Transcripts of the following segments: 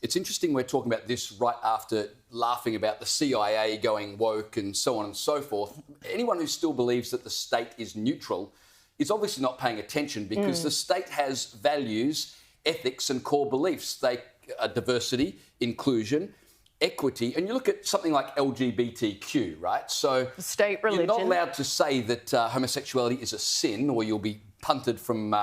It's interesting we're talking about this right after laughing about the CIA going woke and so on and so forth. Anyone who still believes that the state is neutral is obviously not paying attention, because the state has values, ethics and core beliefs. They are diversity, inclusion, equity, and you look at something like LGBTQ, right? So state religion. You're not allowed to say that homosexuality is a sin, or you'll be punted from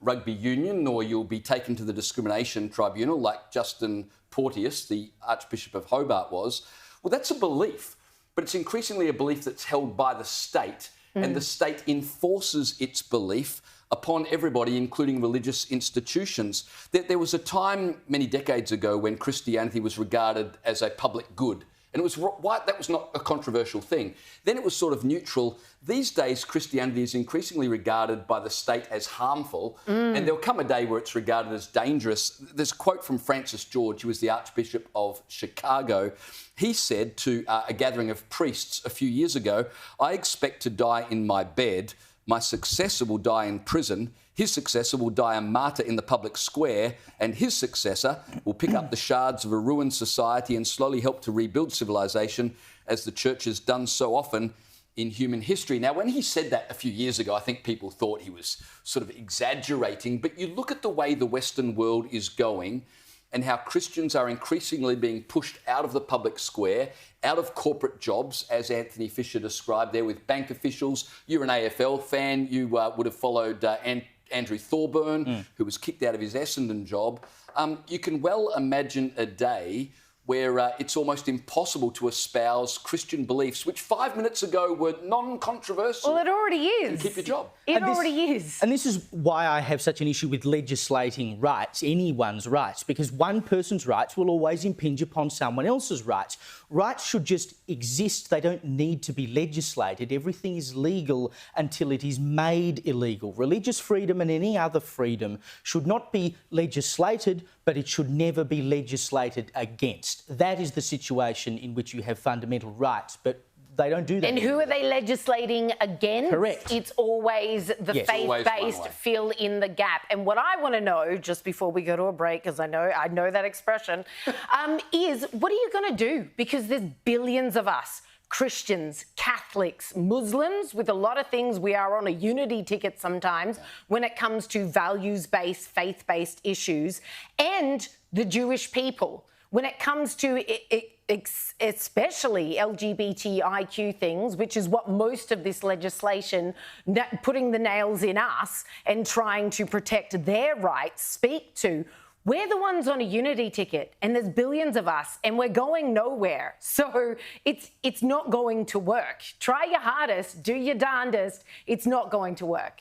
rugby union, or you'll be taken to the discrimination tribunal like Justin Porteous, the Archbishop of Hobart, was. Well, that's a belief, but it's increasingly a belief that's held by the state, and the state enforces its belief upon everybody, including religious institutions. There was a time many decades ago when Christianity was regarded as a public good. And it was that was not a controversial thing. Then it was sort of neutral. These days, Christianity is increasingly regarded by the state as harmful, and there'll come a day where it's regarded as dangerous. There's a quote from Francis George, who was the Archbishop of Chicago. He said to a gathering of priests a few years ago, "I expect to die in my bed. My successor will die in prison. His successor will die a martyr in the public square, and his successor will pick up the shards of a ruined society and slowly help to rebuild civilization, as the church has done so often in human history." Now, when he said that a few years ago, I think people thought he was sort of exaggerating, but you look at the way the Western world is going and how Christians are increasingly being pushed out of the public square, out of corporate jobs, as Anthony Fisher described there with bank officials. You're an AFL fan. You would have followed Andrew Thorburn, who was kicked out of his Essendon job. You can well imagine a day where it's almost impossible to espouse Christian beliefs, which 5 minutes ago were non-controversial. Well, it already is. And keep your job. It already is. And this is why I have such an issue with legislating rights, anyone's rights, because one person's rights will always impinge upon someone else's rights. Rights should just exist. They don't need to be legislated. Everything is legal until it is made illegal. Religious freedom and any other freedom should not be legislated, but it should never be legislated against. That is the situation in which you have fundamental rights, but they don't do that. And who are they legislating against? Correct. It's always the faith-based fill in the gap. And what I want to know, just before we go to a break, because I know that expression, is what are you going to do? Because there's billions of us, Christians, Catholics, Muslims, with a lot of things we are on a unity ticket sometimes when it comes to values-based, faith-based issues, and the Jewish people. When it comes to especially LGBTIQ things, which is what most of this legislation, putting the nails in us and trying to protect their rights, speak to. We're the ones on a unity ticket, and there's billions of us, and we're going nowhere. So it's not going to work. Try your hardest, do your darndest. It's not going to work.